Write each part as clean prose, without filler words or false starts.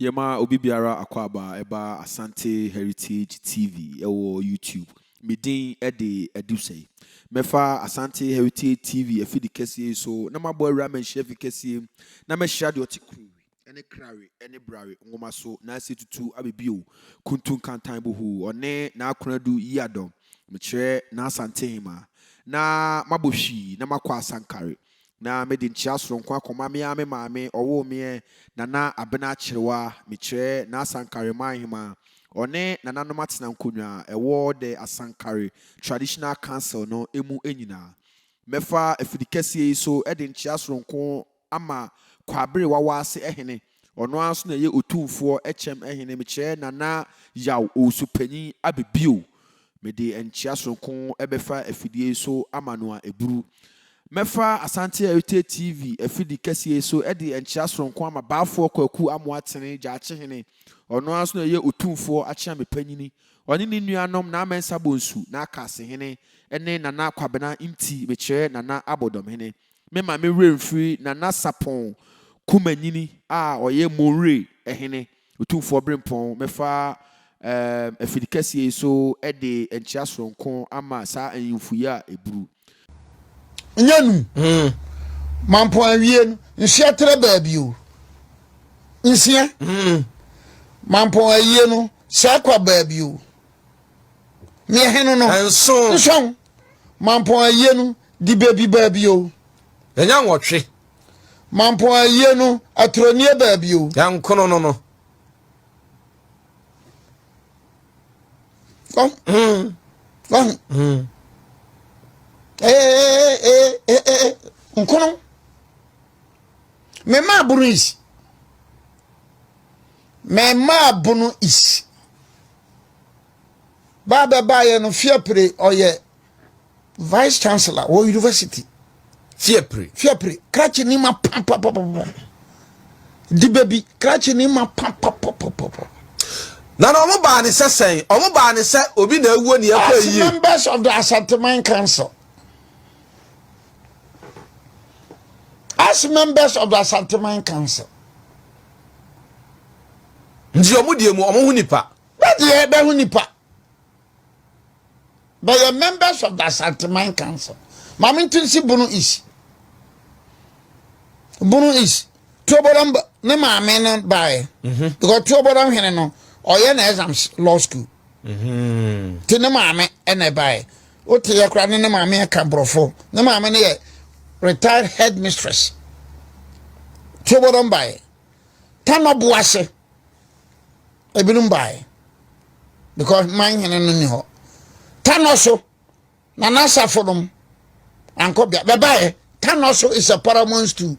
Yema obi biara akwaba eba Asante Heritage TV ewo YouTube. Midin ede edusei. Mefa Asante Heritage TV afidi kesi so na mabo ramen chef kesi na me shade otikuru. Ene krari ene brari ngoma so na situtu abibio kuntun kantan bohu one na akonadu yadom mekire na Asante hima na mabohwi na makwa asankare na mede nchia soronko akoma me ame maame owo me na abena chirewa mekire na Asankare manhima one nananom atena nkonwa ewo de Asankare traditional council no emu enyina mefa afidikese so ede nchia soronko ama kwabere wawase ehene ono anso na ye otumfo echem ehene mekire na yaw osupanyin abebio mede nchia soronko ebefa afidie so ama no a eburu mefa Asante Heritage TV afidi kese so ede enchia soronko ama baafo kwaku amoatene gyache hene ono aso na ye otumfo achia mepanyini oni ni nuanom na amensa bonsu na akase hene ene nana kwabena nti mekire nana abodom hene mema me remfri nana sapon kumanyini a oye monre ehene otumfo brempon mefa afidi kese so ede enchia soronko ama sa anyimfuya eburu nyanu mampo awie nsia tre baabio nsia mampo awie no sa kwa baabio me heno no enso mampo awie no di baby baabio enya nwotwe mampo awie no atronie baabio yankono no nkono mema bunu is baba baye no fiapre oye vice chancellor wo university fiapre krachi ni ma papa di baby krachi ni ma papa na no mo ba ne sesen o mo ba ne se obi na awuo ne yakwa yi members of the Asante Council. As members of the Asante Council. Ndi omudie omo hu nipa. But ye be hu nipa. But the members of the Asante Council. Mami tunsi bunu is. Bunu is. Tuoboram ne maame no bae. Because tuoboram hene no oye na exams law school. Ti ne maame ene bae. O te yakra ne maame ka brofo. Ne maame ne ye retired headmistress. Tuoboram bae. Tano buase. Ebinum bae. Because mine hene no ni ho. Tano so na nasa forum anko bia bae. Tano so is a paramount too.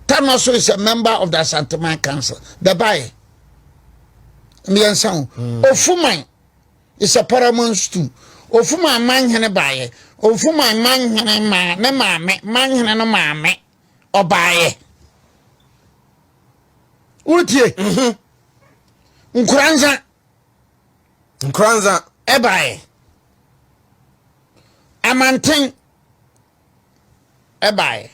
Tano so is a member of the Asante Council. Bae. Miyan Ofuman is a paramount too. Ofuma man hene bae. Ofuma man hene ma ne maame man hene no maame obae. Utie. Nkranza ebae. Amanten ebae.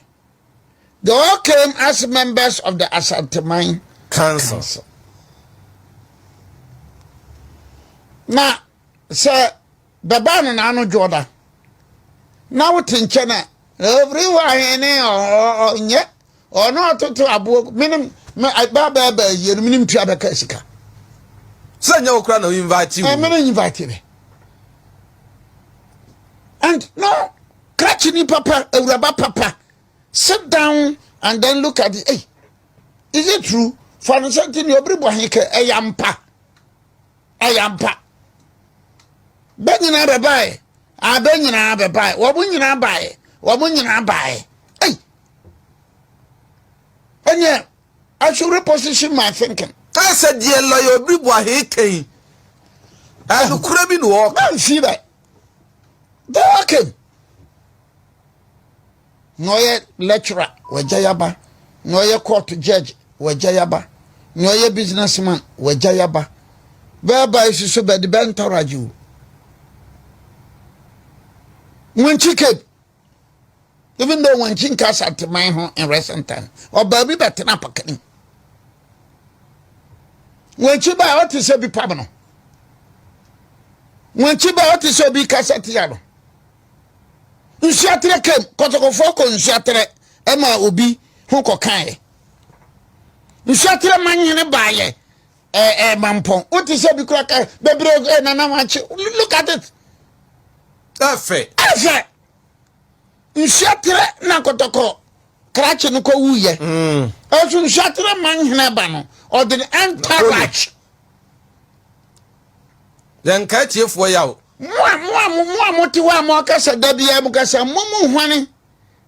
They all came as members of the Asante Council. Na se babano na anu joda. Na wutinche na everyone ene onye ono toto abo minim me baba yenu minim tua beka sika. Sanya okra na invite you. Me invite me. And no krachini papa uraba papa sit down and then look at it. Hey, is it true? For something you bring Boahen ayampa. Benyina bebae. Benyina bebae. Wabunyina bae. Wabunyina bae. Hey. And I should reposition my thinking. I said, dear lawyer, Obiri Boahen. And Ukrabi no. Man, see that. They okay. No ye lecturer, wajayaba. No ye court judge, wajayaba. No ye businessman, wajayaba. Whereby is so bad the bentoraju. When she came, even though when she cast at my home in recent time, or baby better not packing. Wenchi ba what is be pabno. Wenchi ba what is be kasatiano. Nsiatre kem kotoko foko nsiatre ema obi honko kan. Nsiatre manyene baye mampon. What is be kraka bebre na machi. Look at it. Efe. Nsiatre na kotoko krache no ko wuye. Osu nsiatre manyene ba no or the entourage. Then katie for yaw. Mwa moti wa mo kasa dabia mu kasa mumu hwane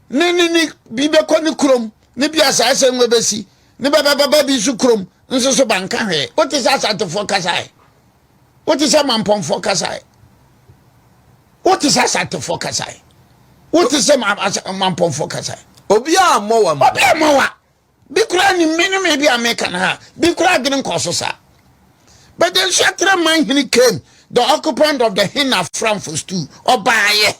ni bibe ko ni krom ni bia sa ase nwebesi ni baba bi su krom nso so banka hwe what is Asante for kasa what is mampon for kasa what is Asante for kasa what is mampon for kasa obi a mo wa bi kura ni me bi ameka na ha bi kura gin koso sa but the shatra man he came the occupant of the Hina Frankfurt too obaye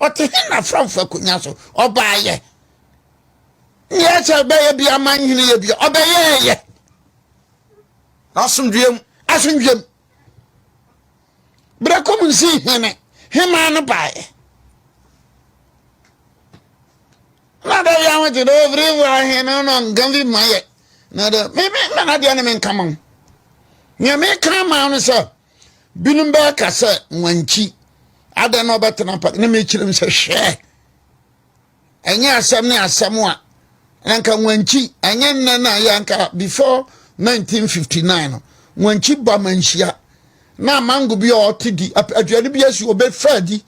o te Hina Frankfurt kunya so obaye yes obaye bi aman hini ye bi obaye ye asundwem bra kom si hene hema no baye na da ya wati do everywhere hene no ngambi maye na da me na dia ne men kamon me kama no so binum ba kasa nwanchi ada no betena pak na me kirim se hwe enya asam ne asam a nanka nwanchi enya na yanka before 1959 nwanchi ba manhia na mango bi o tidi aduane bi asi obe fadi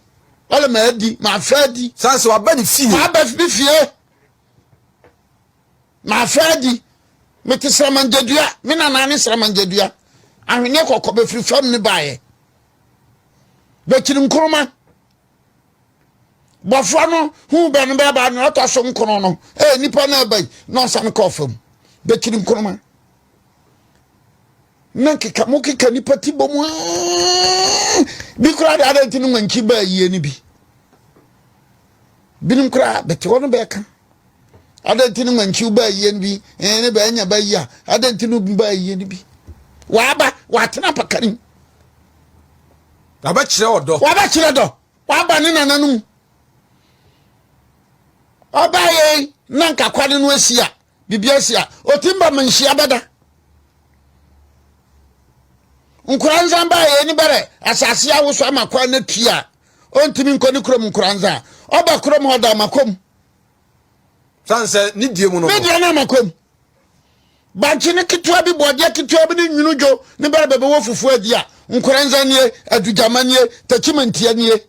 wala ma adi ma fadi sanse wa ba ni fie ma ba fie ma fadi me tisramandedua me na nane sramandedua ahwene kokko be free fam ni bae be kirim kroma bofo no hu be no be ba no to so nkono no nipa na bai no san kofam be kirim kroma nankeka mokeka nipa tibomu bi kura da adantinu nwanchi ba yie ni bi binim kura bete wono be ka adantinu nwanchi ba yie ni bi ne ba anya ba yia adantinu ba yie ni bi waba watena pakani aba kire odo waba ne nananum obaye nanka kwade no asia bibia asia otimba manhia bada nkuranza ba ye ni bare asase awoso amakwa na tua ontimi nkoni krom nkuranza oba krom hoda makom sanse ni die mu no ni die na makom banchi ne kitwa bi bode kitwa bi ni nwunujo ni bare bebe wo fufu adi a nkuranza nie adujamanie tachimantia nie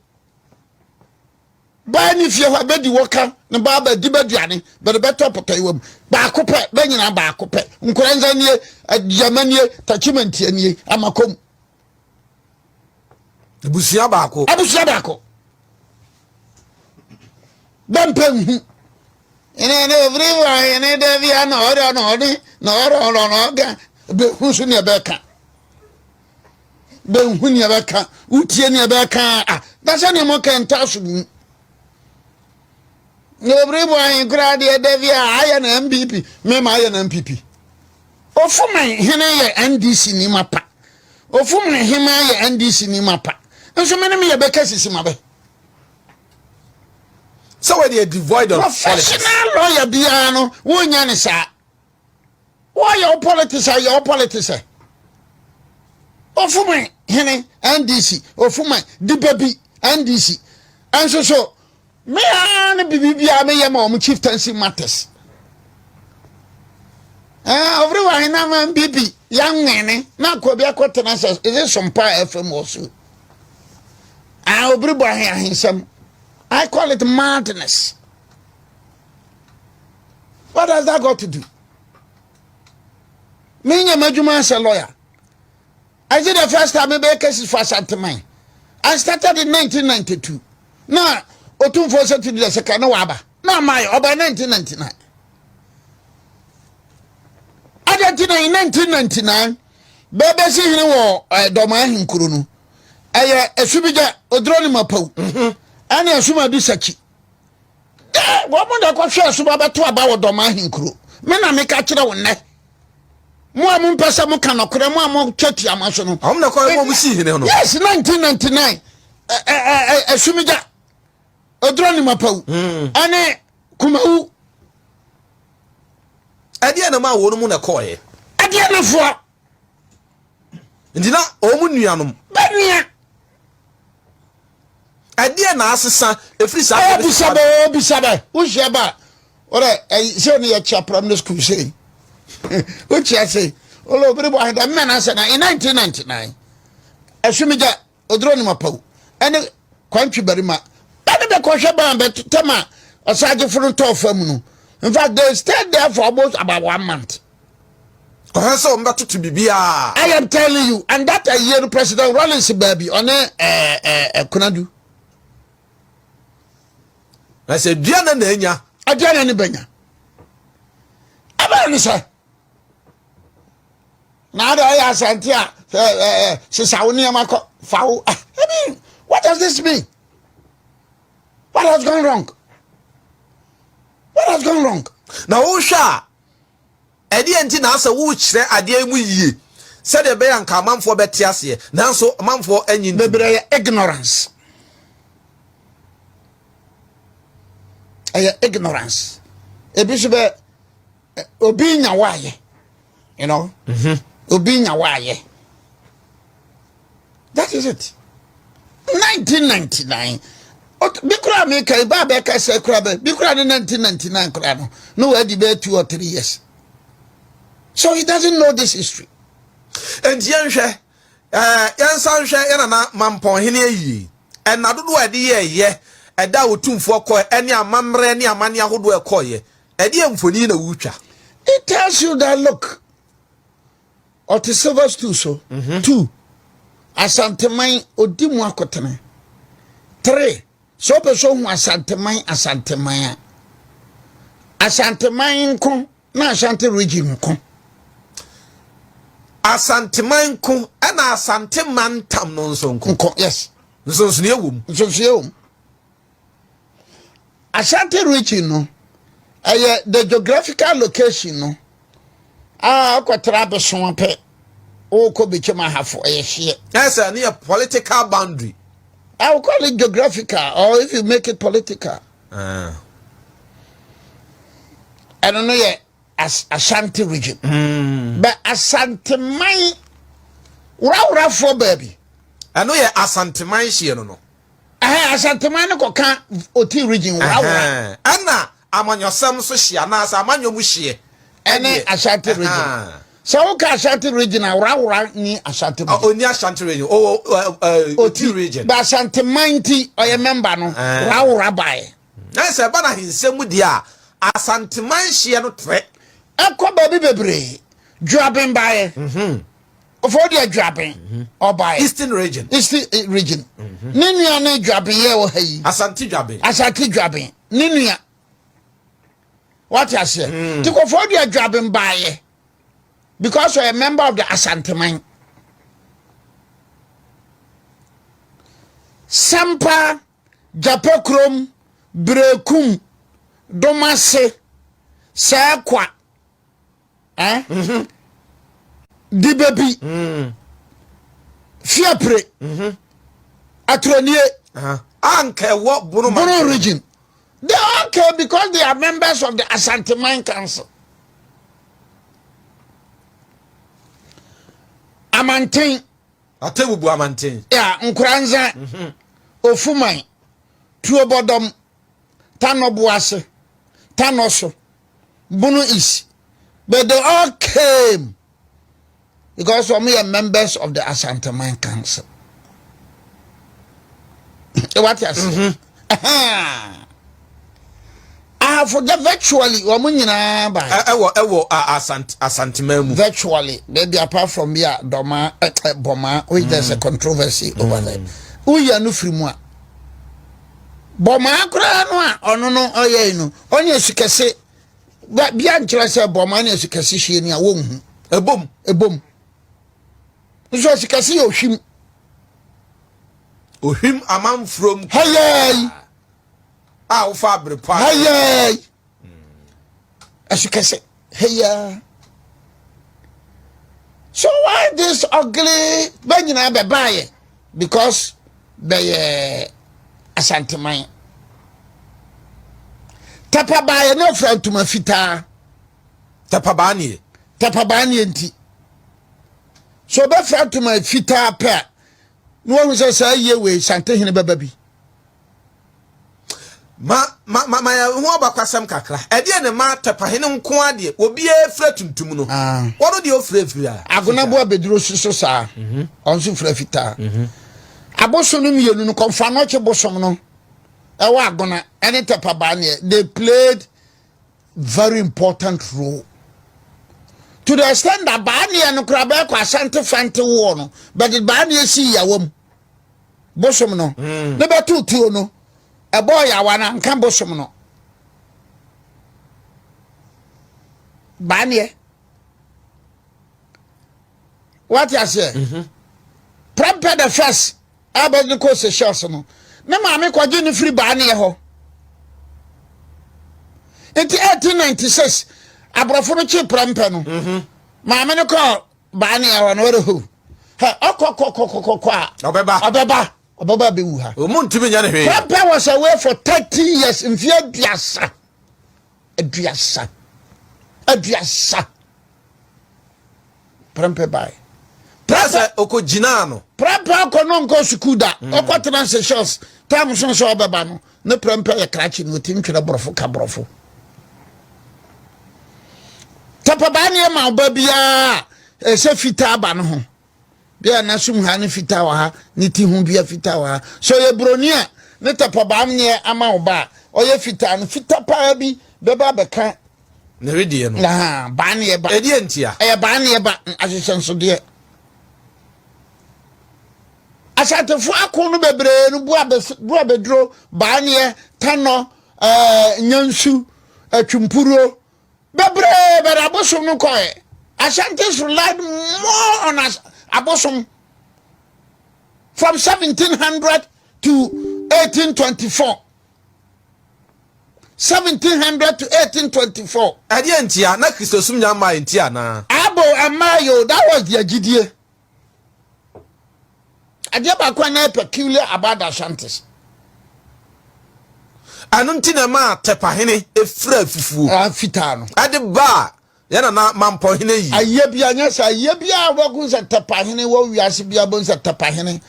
ba ni fie ho bedi woka ne ba ba di baduane bere beto potai wam ba kope ba nyina ba kope nkuranza nie adujamanie tachimantia nie amakom abusia baako bampen ene everywhere ene devia no oro ga be husu ne beka be hu ne beka utie ne beka da se ne mo kenta so everywhere grade devia aya na MPP me ma aya na MPP ofuman hene ye NDC ni mapa ofuman hema ye NDC ni mapa nso me ne me ye beka sisi mabe so we dey devoid of professional lawyer biano wonya ne sa why your politics ofuman hene NDC ofuman dibabi NDC anso so me an bibia me yema o chieftaincy matters everyone na man bibi yang nene na ko bia ko tenasa is some pa FM also Obiri Boahen ahinsam I call it madness. What has that got to do? Me and Majuma as a lawyer. I did the first time I made cases for Asante. I started in 1992. Now, Otum for to the second waba. Now my about 1999. I did in 1999. Baby see him war Boahen Kurunu. I subija odroni mapo. Ani asuma bi sachi wo mo da ko hwe asuma beto aba wo Boahen kuro me na me ka kire wo ne mo am pesa mo kan okure mo am twati amaso no am na ko mo si hene no yes 1999 asumija odroni mapau ane kumau ade na ma wo no mu na ko ye ade na fo ndina o mu nuanom bania ade na asesa efri sa bisabe wo sheba ore se oni ya cha primary school say wo chia say olo Obiri Boahen da men asa na in 1999 asumija odroni mapau ene kwantwi barima ene be ko hweba be tema osaje furu to fam no in fact they stayed there for about 1 month. I am telling you, and that a year President Rollins baby on Kunadu. I said, Diana Nenya, I did any benya. I say. Now I Asante, Sisawuni Amako, Fau. I mean, what does this mean? What has gone wrong? What has gone wrong? Now, Osha, Eddie and Tina, so which there are dear we said a bear and come man for Betiasia, now so a man for any ignorance. Ignorance. A bishop Obinya why, you know, Obinya why. That is it. 1999. Bikura make a babeka say crab, Bikura in 1999 crano. No, I debate 2 or 3 years. So he doesn't know this history. And Yansha, Yansansha, and Mampon, Hinny, and I don't know idea, yeah, and that would tune for coy, any a mamre, any a mania who were coy, a dear for Nina Wucha. It tells you that look, or to silvers too, so 2 Asante mine Odimwa Kotane 3 so person who Asante mine Asante mine kon na Asante region kon Asante mine kon and Asante man tam non son kon yes so near Asante region no the geographical location no akwatra be so pe o ko be chema hafo share yes near political boundary. I will call it geographical, or if you make it political. I don't know yet as Asante region. But Asante mine Ura for baby. I know ye Asante mine she no. Asante mine ko kan oti region Ura. Anna amanyo sam so hia na asa amanyo mu hie. Ene Asante region. So okay, Asante region Ura ni Asante region. Oni Asante region. Oti region. But Asante mighty or a member no Ura by. Na se ba na hinsemu dia Asante man hie no tre. Ekwa baby bebre. Dropping by. For the dropping or by Eastern region. Eastern region. Ninia na dropping here o hey. Asante dropping. Asante dropping. Ninia. What I say? To go for the dropping by. Because you're a member of the Asante mine. Sampa, Japokrom, Brekum, Domase, Sakwa, Dibebi, Fiapre, Atronie, Anke what Bono region. They all care because they are members of the Asante Mine Council. Amantin. Atebubu Amantin. Yeah, Nkranza. Ofumai. Tuobodom. Tanobuase. Tanoso. Bono is. But they all came because we are members of the Asante Mine Council. What you say? I forget virtually. Asante virtually, maybe apart from here, Boma, which there's a controversy over there. We are no free more. Boma, no, oh yeah, no. Only as you can say, but beyond say Boma, as you can see, she in your womb. A boom. So as you can see, him a man from hey. Fabric. Hey, as you can say, hey, all this ugly Benjamin Babaye because they Asante man. Tapabaye no friend to my fita. Tapabani Enti. So be friend to my fita pair. No one say ye we Sante hine baby. ma ho abakwasam kakra e de ne ma tapahene nko ade obi e fra tuntum no wono de ofra fira agona bo abeduro suso sa onso fra fita aboso no mienu no konfa no che bosom no e wa agona ene tapabane they played very important role to the extent that bane no krabe kwa Asante fante wo no but the bane si yawom bosom no ne betu tuo no a boy I want to come bosom no banye what you say prepare the first about the course shows no na ma me kwaje ni free banye ho enti 1896 abrofo no chi prempe no ma me no call banye ho no ho ha okokokokokwa obeba be wu ha omuntimi nya ne hwe Papa was away for 30 years in fear biasa Prampe bai prasa okojina no Papa ko no nko skuda okotena se shows time so obeba no ne prampe ye krachi no tim twere borofo ka borofo Tapa ba ne ma obabia e se fita aba no ho bia na sum ha ne fita wa ha ne ti hu bia fita wa so ye bronia ne tapa ba ne ama oba oye fita no fita pa bi beba beka ne redie no na ba ne ba edie ntia e ba ne ba ahyehyɛ so de Asante fu akonu bebre no bu abedro ba ne tano nyansu atwumpuro bebre berabosom no koe Asante relied more on us abosom from 1700 to 1824 1700 to 1824 edie ntia na Kristosum nya ma ntia na abo amayo that was the agidie adeba kwa na peculiar about Ashantes anunti na ma tepahene efra fufuo fita no ade ba yana na mampohene yi ayebia nya sa ayebia wogun sa tapahene wo wiase bia bon sa tapahene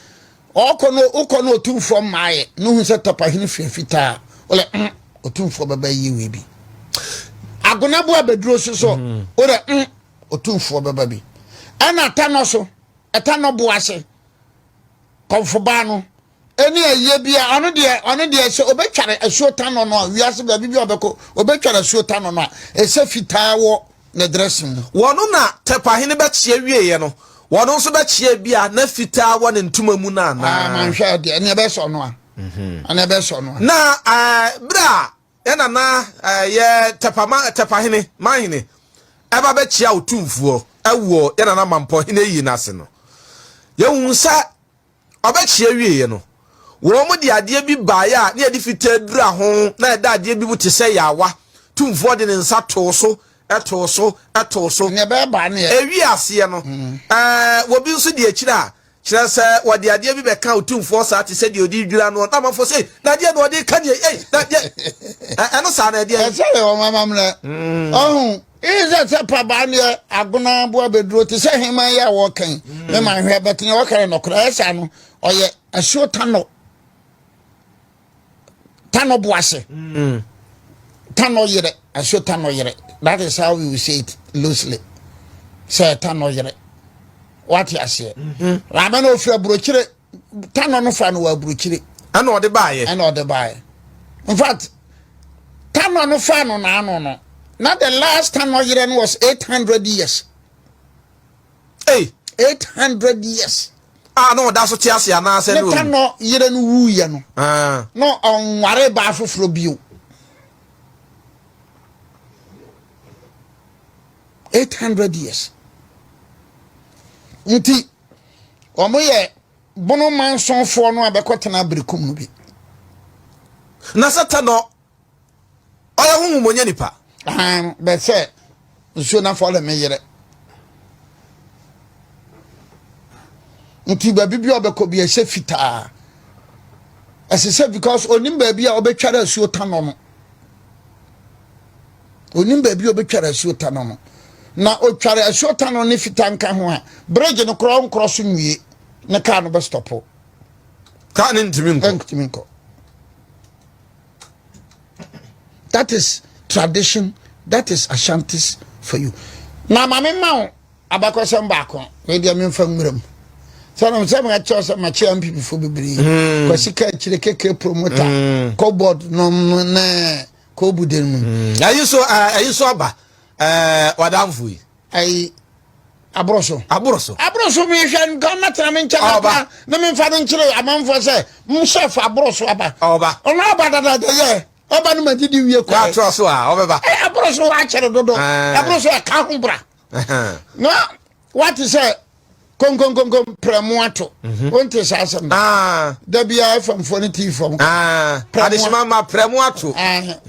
okono otumfo maaye no hu sa tapahene fita ole otumfo baba yi we bi agona bo abeduro so ole otumfo baba bi ana tano so etano bo ase konfoba no eni ayebia ono de se obetware asuo tano no wiase bia bibia obeko obetware asuo tano no e se fita wo na dressing wono na tepahene be chie wieye no wono so be chie bia na fita wo ne ntuma mu na na manhwa de ene be so no a ene be so no na bra yana na ye tepahene mahene eba be chia otumfuo ewo yana na mampohene yi na se no ye hunsa obe chie wieye no wo mo de ade bi baaya na ye di fita dura ho na eda ade bi bu te se yawa tumfuo de ne nsa to so eto so ne be ba ne ewi ase no wo bi nso de akira kira se wo de ade bi be ka otumfuo sa te se de odi dwira no na mafo se na de no de ka ne na de eno sa na de se o mama mle ohun ize se pa ba ne agona bo abeduro te se hema ya wo kan me ma hwe betene wo kare no kra esa no oye asuo tano bo ase tano yere asuo tano yere. That is how we will say it loosely. Say tano yere. What you say? Ramano ofra brochire tano no fa no wa brochire. Ana ode baaye. Ana ode baaye. In fact, tano no fa no na no no. Now the last tano yere was 800 years. Hey, 800 years. No, that's what you say na say no. Tano yere no wu ye no. No on ware ba foforo bio. 800 years. Nti omoye bono manson fo no abekotena brekum no bi. Na satano oya hu monya nipa. Be say nsuo na fo le me yere. nti ba bibia obekọ bi ehye fitaa asese because onim ba bia obetwara asuo tano no onim ba bia obetwara asuo tano no na otwara asuo tano ne fitaa nka ho a bridge no cross nwie ne car no be stopo ka ne ntimi nko that is tradition, that is Ashantis for you. Na mama ma abakosem baako we dia me mfa nwuram so na mse ma cho so ma chia mpi before bibiri ko sika chire keke promoter cupboard no na ko buden mu ayi so aba wadamfu yi ai abroso me hwan ga matena me ncha na me mfa no nchire amanfo se chef abroso aba ona aba dada ye oba no magidi wie ko atroso a obeba abroso wa chere dodo abroso ka humbra no what is say kon premoato wonte sasam da bia fam foni ti fam adishima ma premoato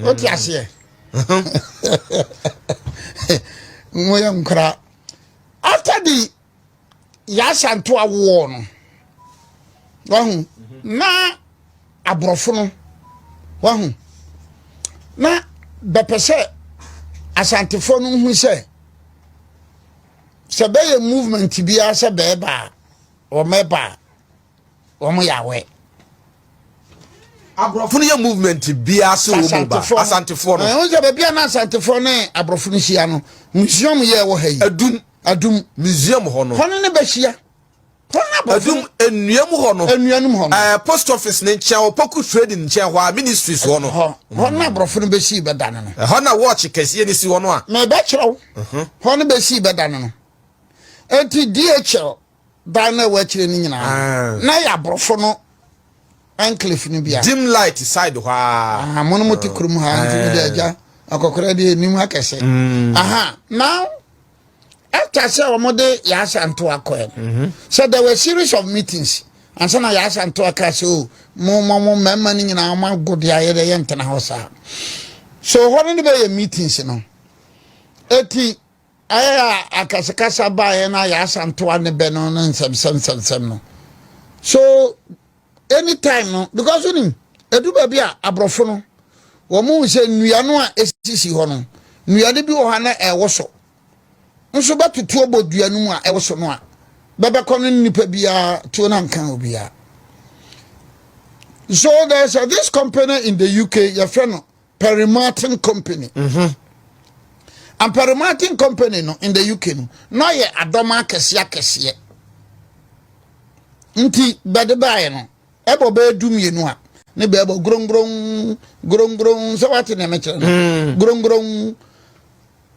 wonte ase moya nkra after the Yasanto war no wahu na abrofo no wahu na bepese asantefo no hu se be movement bia se be ba o meba o mo yawe abrofo no ye movement bia so wo ba asantefo no won se be bia na asantefo ne abrofo no hia no museum ye wo ha yi adum museum ho no ne be hia adum enuam ho no post office ne nche opoku trading nche ho ministries ho no ho na abrofo no be si be dan no ho na watch kese ni si ho no a me be kyerew ho no be si be dan no enti DHL dan na wa kyere ni nyina na ya abrofo no enclave ni bia dim light side ho a mono moti kurum ha enti de aja akokora de nim akese now after say omode Yasanto akoe so there were series of meetings and so na Yasanto akase o mo memma ni nyina ma gode ayere ye ntena ho sa so what no be meetings no eti aya akase ba na Yasanto ane be no nsem no so anytime no because unim edu ba bia abrofo no wo mu se nnua no a esisi ho no nnua de bi wo ha na ewo so nso batutu obodua no mu a ewo so no a bebe kono nipa bia to na nkan obia. So there's this company in the UK, your friend Perry Martin Company. And Perry Martin Company no in the UK no ye adoma kese nti bede bae no ebo be dumienu a ne be ebo grong so what na mechere no grong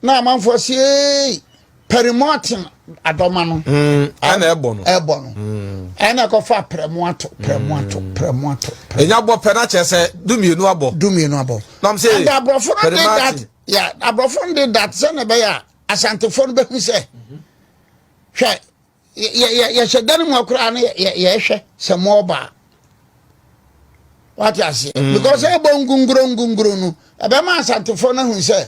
na manfo sie Perry Martin adoma no ana ebo no ana ko fa premoato enya bo pe na chese dumienu abo nam say and abrofo did that abrofo did that say na be ya asante fo no be hu say hwe ya shedan mu akura na ya hwe se mo ba what you say because e bo ngunguro no e be ma asante fo na hu say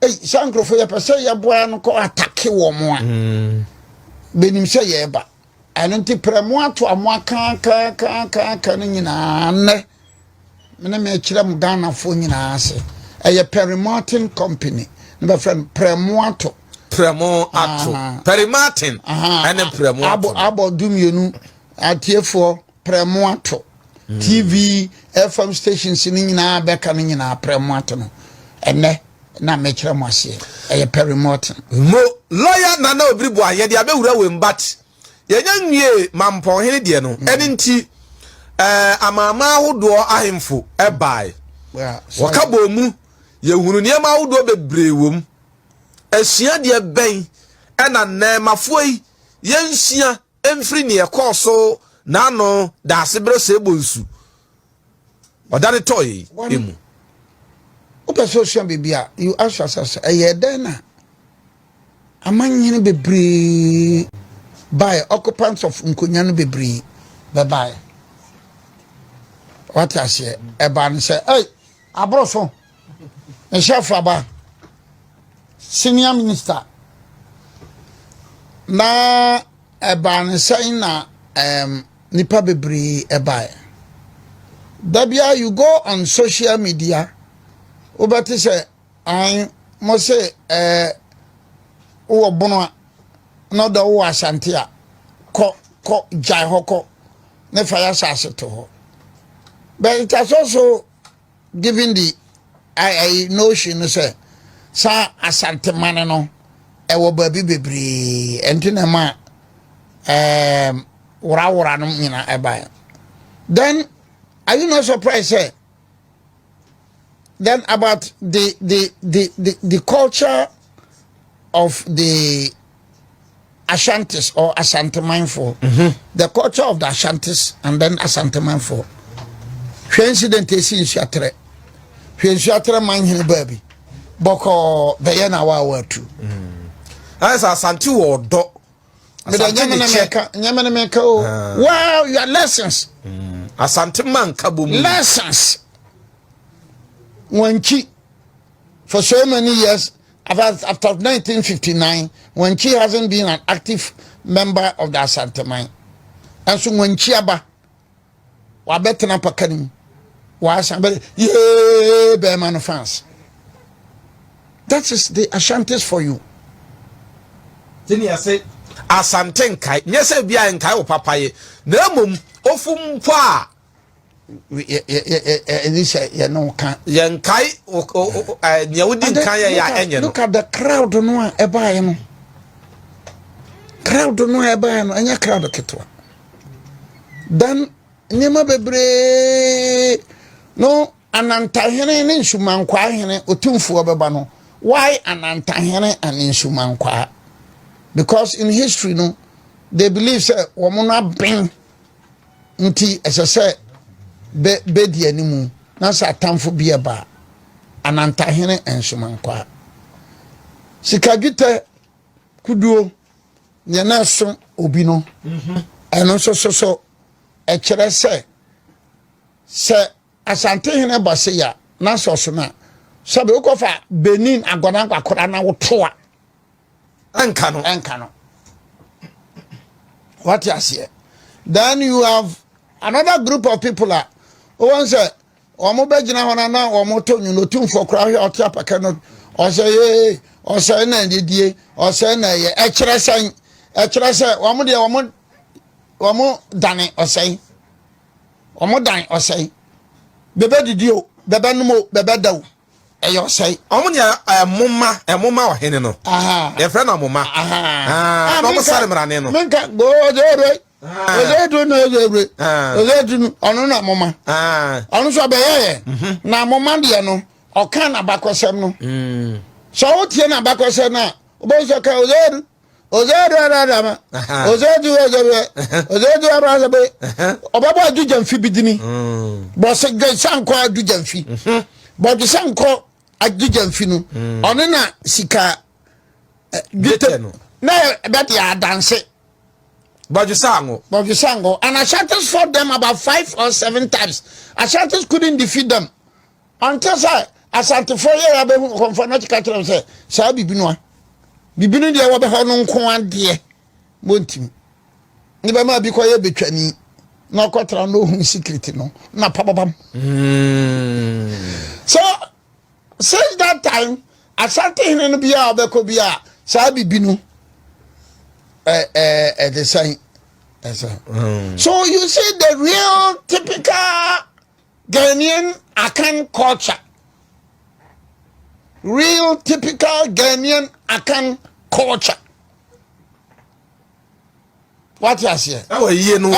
sankrofo ya pese ya boa no ko atake wo mo a benim se ye ba anonti premoato amaka ka no nyina ne me kire mu Ghana fo nyina ase eye Perry Martin Company ne be friend premoato Perry Martin ene premoato abo dumienu atiefo premoato TV FM stations ni nyina be ka no nyina premoato no ene na mekira mwase eye Perry Martin mo lawyer na Obiri Boahen de abewura we mbat yenya nwie Mampohene de no eni nti amama ahodo ahemfo ebai wakabo mu yehunu niema ahodo bebre wom asia de ben ena na mafoi yensia emfiri ne ekoso na no da asebere se bonsu odane toy emu social bibia you ask yourself dena amanyene bebre by occupants of nkonyan bebre bye what I say eban say hey abrofo e chef aba senior minister na eban say na nipa bebree ebae. Dabia you go on social media, obati say I must say Bono no da wo Asante a ko jai hoko ne fire sase to ho. But it has also given the I notion say sa Asante man no e wo baby bebree enti na ma wura no nyina ebae. Then are you not surprised, sir? Then about the culture of the Ashantis or Asante mindful, the culture of the Ashantis and then Asante mindful. She incident is in Shatre. She Shatre mind him baby. Boko the yana wa too. As Asante or do. Wow, your lessons. Asante man kabum. Lessons. When she, for so many years, after 1959, when she hasn't been an active member of the Asante Mine. And so when she aba, wa betena pakanim, wa asambere, yeah, Beman fans. That is the Ashantis for you. Then you say, Asante nkai, nye se bia nkai o papaye, na mum ofum kwa. No can. Yankai Look at the crowd no eba no. Crowd no eba no anya crowd ketwa. Dan nyema bebre no anantahene ne nsumankwa hene otumfo beba no. Why anantahene and nsumankwa? Because in history no they believe say woman na ben nti say be di animu na sa tamfo bia ba anantahene ensumankwa sikadwete kuduo ne na so obi no eno so e kire se Asante hene base ya na so na sabe ukofa Benin agona kwakora na wotoa enka no what you see. Then you have another group of people are one say omo begina hona na omo to nyu no tumfo kra hwe otia paka no o say na didie o say na ye e kire say omo de omo dane o say omo dan o say bebe didi o bebe numo bebe daw e yo say omo ne moma o hene no ye friend moma no mo sare mrane no menka go de Ozedu no Ozedu. Ozedu ono na mama. Ono so beye na mama de no o kan na bakosem no. So o tie na bakosem na o bo so ka Ozedu. Ozedu ara Ozedu ara be. Obabo adujam fi bidini. Bo se ge sanko adujam fi. Bo de sanko adujam fi no. Ono na sika gete no. Na be dia dance. Bajusango. And Ashantis fought them about 5 or 7 times. Ashantis couldn't defeat them. Until Asante 4 years ago, confirmed catch them say, "Say Bibino de wabe hano nko de montim." Ni ba ma bi ko ye betwani. Na kwatra no hu secret no. Na pababam. So since that time, Asante hene bia obeko bia, say Bibino the same. So you see the real typical Ghanaian Akan culture. Real typical Ghanaian Akan culture. What you say? Awa ye no.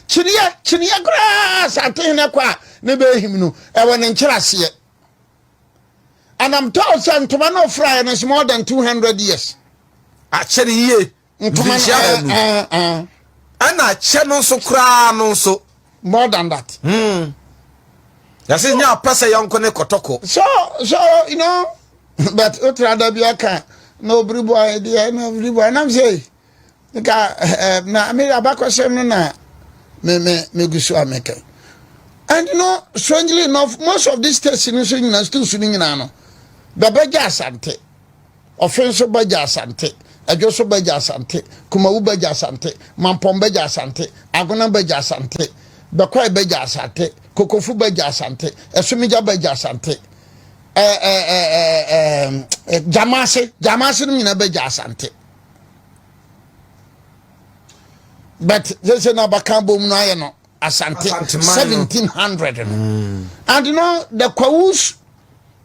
Chinia grass atene kwa ne be him no. E won nkyerase. And I'm told Santoma no fry and it's more than 200 years. Actually ye Anna channel so cra no so more than that. That's in your person young kotoko. So you know, but Utrada Biaka, no bribo idea, no bribo, and I'm saying, the guy, I made a back of na me gusua maker. And you know, strangely enough, most of these stations are still swinging in Ano. The Baja Asante, offensive Baja Asante. Adwoso Beja Asante, Kumawu Beja Asante, Mampom Beja Asante, Agona Beja Asante, Bekwai Beja Asante, Kokofu Beja Asante, Esumija Beja Asante, Jamase no nyina Beja Asante. But this is not Bakambo no Asante 1700. And you know the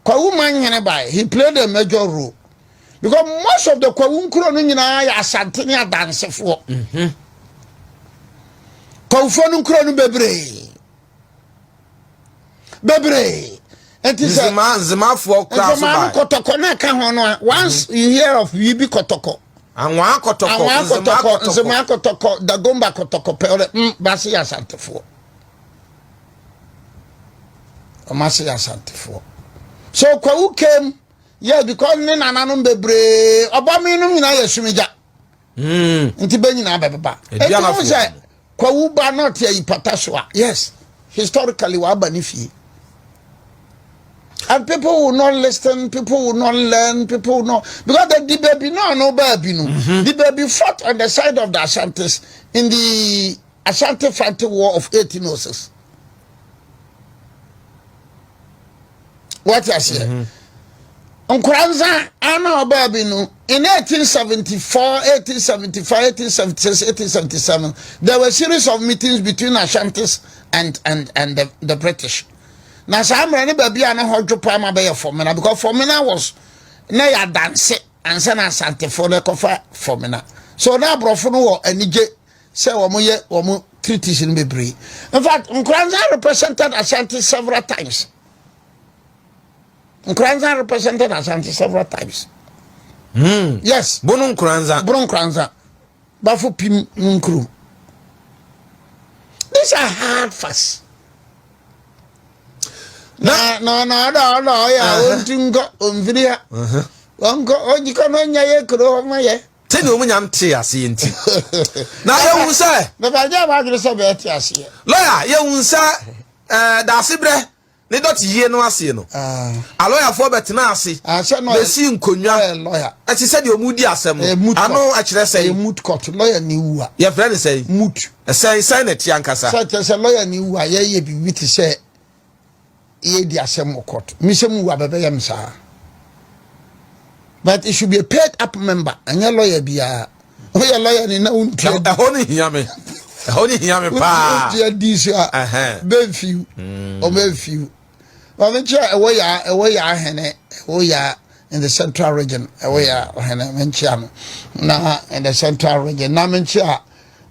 Kwawu man by he played a major role. Because most of the Kwawu Nkuro no nyina ya Asante ni dance for. Kwawufo no Nkuro no bebre. It is Zema for class by. Kotoko na ka ho no once you hear of Yibi Kotoko. Anwa kotoko, Zema Kotoko, Dagomba Kotoko pele basi ya Asante for. Omasi ya Asante for. So Kwawu came, yeah, because ni nananom bebre obami no nyina yesumija. Nti be nyina beba. It say Kwawu ba not ya ipataswa. Yes. Historically wa ba ni fie. And people will not listen, people will not learn, people will not, because the baby no baby no. The baby fought on the side of the Asantes in the Asante Fighting War of 1806. What you say? Nkranza ana baby no in 1874, 1875, 1876, 1877 there were a series of meetings between Ashantis and the British. Now some any baby ana hodjo prima be formina because formina was na ya dance and say na Asante for the cover formina. So na brofo no anije say omo treaties in bebre. In fact, Nkranza represented Asante several times. Nkranza represented Asante several times. Yes. Bono Nkranza. Bafu Pim Nkru. These are hard facts. No, yeah, untingo, umvidia. Ojiko no nyaye kuro maye. Tell you when I'm teasy. Now, you will say, the Baja was a bit as here. Lawyer, you will say, Dasibre. They don't hear no asino. A lawyer for Betanasi. I said no, they see Kunya lawyer. As he said, your moody assembly. I know actually say moot court lawyer new. Your friend say moot. A sign it, Yankasa. Such as a lawyer new. I ye be witty say, ye the assembly court. Missum Wabbayam, sir. But it should be a paid up member, and your lawyer be a lawyer in own trade. Only yammy. Only yammy pa. This Benfield or Benfield. Well, away hene, in the central region, away hene, menchiano. Na in the central region, na menchia.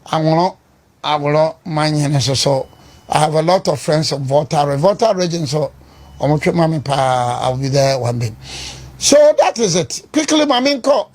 I will mind hene so. I have a lot of friends of Volta region, so I'm pa. I'll be there one day. So that is it. Quickly, Maminko.